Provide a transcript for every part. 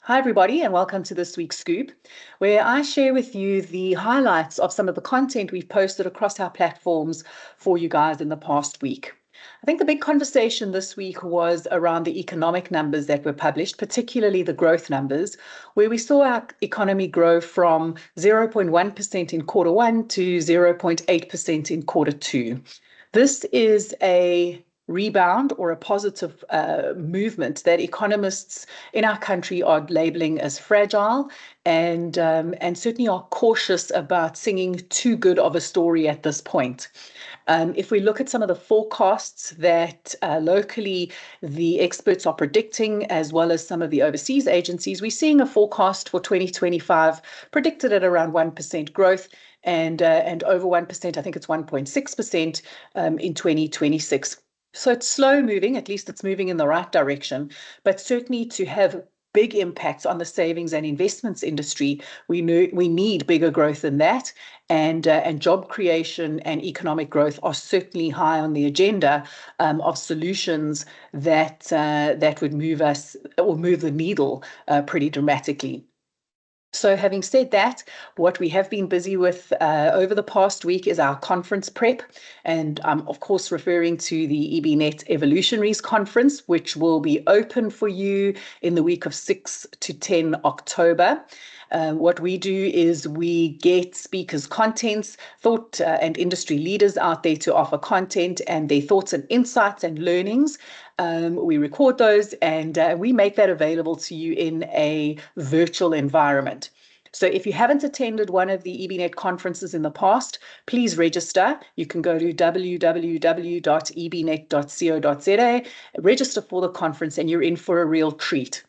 Hi, everybody, and welcome to this week's Scoop, where I share with you the highlights of some of the content we've posted across our platforms for you guys in the past week. I think the big conversation this week was around the economic numbers that were published, particularly the growth numbers, where we saw our economy grow from 0.1% in quarter one to 0.8% in quarter two. This is a rebound or a positive movement that economists in our country are labeling as fragile and certainly are cautious about singing too good of a story at this point. If we look at some of the forecasts that locally the experts are predicting, as well as some of the overseas agencies, we're seeing a forecast for 2025 predicted at around 1% growth and over 1%, I think it's 1.6% in 2026. So it's slow moving, at least it's moving in the right direction, but certainly to have big impacts on the savings and investments industry, we need bigger growth than that, and job creation and economic growth are certainly high on the agenda of solutions that would move us or move the needle pretty dramatically. So having said that, what we have been busy with over the past week is our conference prep. And I'm, of course, referring to the EBnet Evolutionaries Conference, which will be open for you in the week of 6 to 10 October. What we do is we get speakers' contents, thought and industry leaders out there to offer content and their thoughts and insights and learnings. We record those and we make that available to you in a virtual environment. So if you haven't attended one of the EBnet conferences in the past, please register. You can go to www.ebnet.co.za, register for the conference, and you're in for a real treat.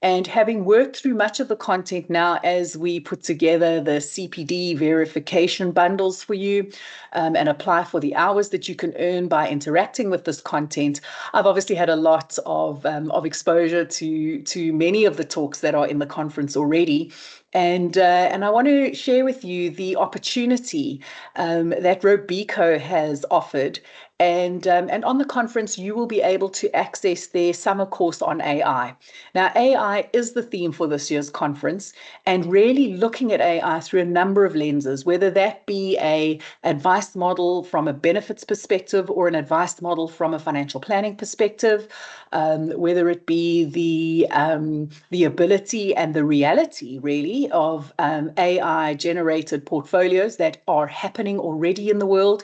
And having worked through much of the content now as we put together the CPD verification bundles for you and apply for the hours that you can earn by interacting with this content, I've obviously had a lot of exposure to many of the talks that are in the conference already. And I want to share with you the opportunity that Robeco has offered. And on the conference, you will be able to access their summer course on AI. Now, AI is the theme for this year's conference, and really looking at AI through a number of lenses, whether that be an advice model from a benefits perspective or an advice model from a financial planning perspective, whether it be the ability and the reality, really, of AI-generated portfolios that are happening already in the world.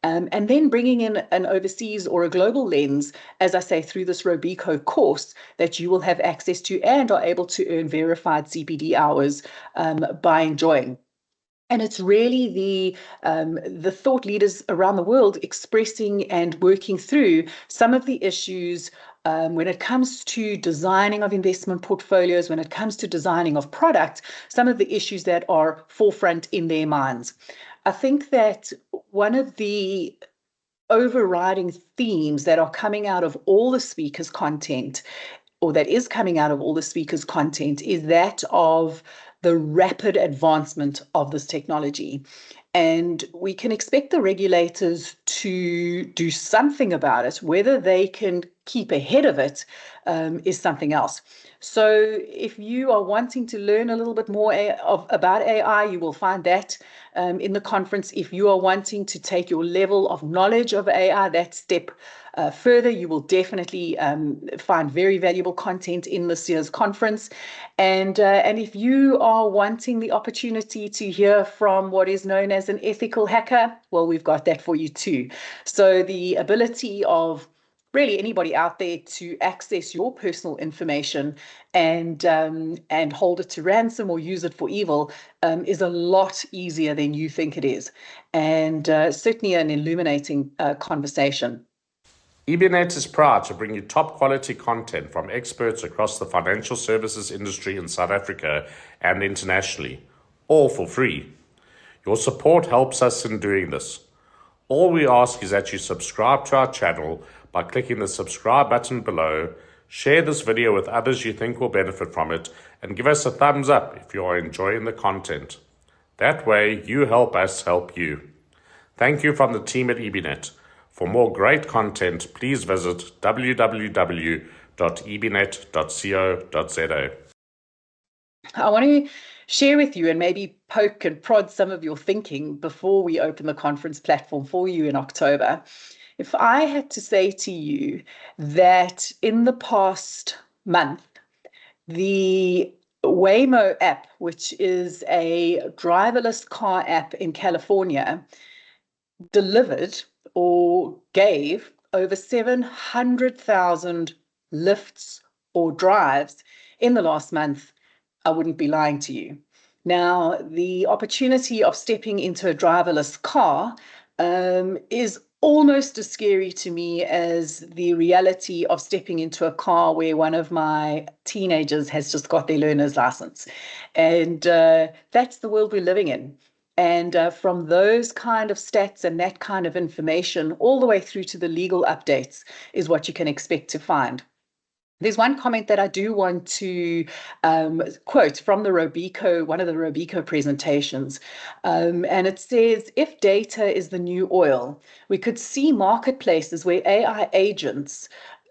And then bringing in an overseas or a global lens, as I say, through this Robeco course that you will have access to and are able to earn verified CPD hours by enjoying. And it's really the thought leaders around the world expressing and working through some of the issues when it comes to designing of investment portfolios, when it comes to designing of product, some of the issues that are forefront in their minds. I think that one of the overriding themes that are coming out of all the speakers' content, or that is coming out of all the speakers' content, is that of the rapid advancement of this technology. And we can expect the regulators to do something about it. Whether they can keep ahead of it is something else. So if you are wanting to learn a little bit more about AI, you will find that in the conference. If you are wanting to take your level of knowledge of AI that step further, you will definitely find very valuable content in this year's conference. And if you are wanting the opportunity to hear from what is known as an ethical hacker, well, we've got that for you too. So the ability of really anybody out there to access your personal information and hold it to ransom or use it for evil is a lot easier than you think it is, and certainly an illuminating conversation. EBnet is proud to bring you top quality content from experts across the financial services industry in South Africa and internationally, all for free. Your support helps us in doing this. All we ask is that you subscribe to our channel by clicking the subscribe button below, share this video with others you think will benefit from it, and give us a thumbs up if you are enjoying the content. That way, you help us help you. Thank you from the team at EBnet. For more great content, please visit www.ebnet.co.za. I want to share with you and maybe poke and prod some of your thinking before we open the conference platform for you in October. If I had to say to you that in the past month, the Waymo app, which is a driverless car app in California, delivered or gave over 700,000 lifts or drives in the last month, I wouldn't be lying to you. Now, the opportunity of stepping into a driverless car is almost as scary to me as the reality of stepping into a car where one of my teenagers has just got their learner's license. And that's the world we're living in. And from those kind of stats and that kind of information, all the way through to the legal updates, is what you can expect to find. There's one comment that I do want to quote from the Robeco, one of the Robeco presentations. And it says, if data is the new oil, we could see marketplaces where AI agents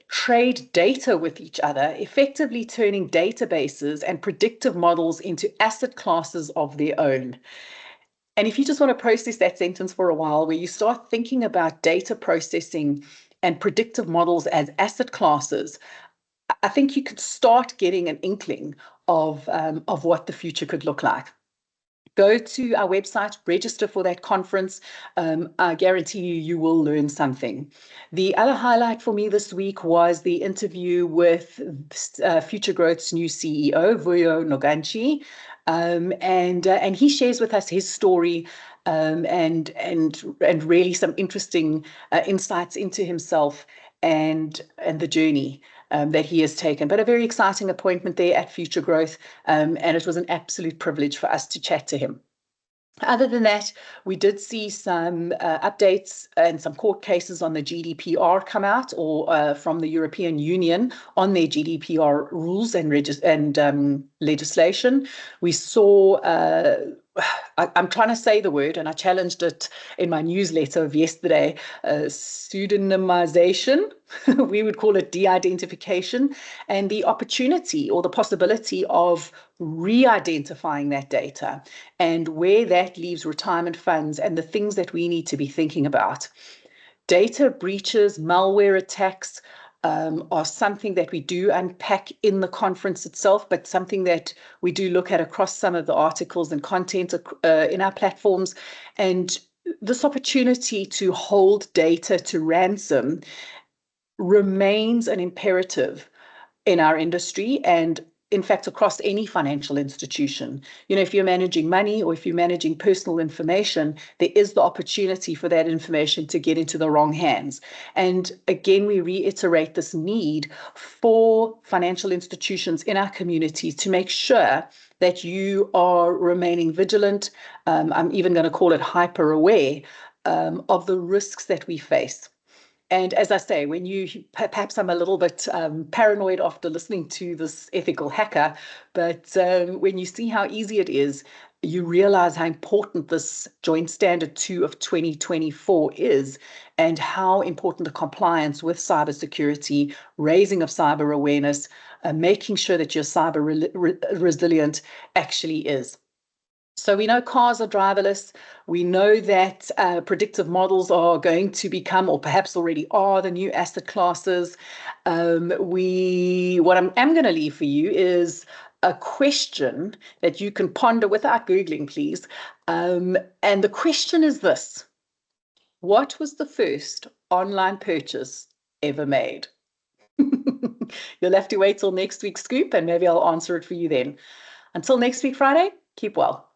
trade data with each other, effectively turning databases and predictive models into asset classes of their own. And if you just want to process that sentence for a while, where you start thinking about data processing and predictive models as asset classes, I think you could start getting an inkling of what the future could look like. Go to our website, register for that conference. I guarantee you will learn something. The other highlight for me this week was the interview with Future Growth's new CEO, Vuyo Noganchi. And he shares with us his story and really some interesting insights into himself and the journey that he has taken. But a very exciting appointment there at Future Growth, and it was an absolute privilege for us to chat to him. Other than that, we did see some updates and some court cases on the GDPR come out, or from the European Union on their GDPR rules and legislation. We saw, I'm trying to say the word, and I challenged it in my newsletter of yesterday, pseudonymization. We would call it de-identification, and the opportunity or the possibility of re-identifying that data, and where that leaves retirement funds and the things that we need to be thinking about. Data breaches, malware attacks are something that we do unpack in the conference itself, but something that we do look at across some of the articles and content in our platforms. And this opportunity to hold data to ransom remains an imperative in our industry, and in fact across any financial institution. You know, if you're managing money or if you're managing personal information, there is the opportunity for that information to get into the wrong hands. And again, we reiterate this need for financial institutions in our community to make sure that you are remaining vigilant. I'm even going to call it hyper aware of the risks that we face. And as I say, when perhaps I'm a little bit paranoid after listening to this ethical hacker, but when you see how easy it is, you realize how important this Joint Standard 2 of 2024 is, and how important the compliance with cybersecurity, raising of cyber awareness, making sure that you're cyber resilient actually is. So we know cars are driverless. We know that predictive models are going to become, or perhaps already are, the new asset classes. What I'm going to leave for you is a question that you can ponder without Googling, please. And the question is this: what was the first online purchase ever made? You'll have to wait till next week's scoop, and maybe I'll answer it for you then. Until next week, Friday, keep well.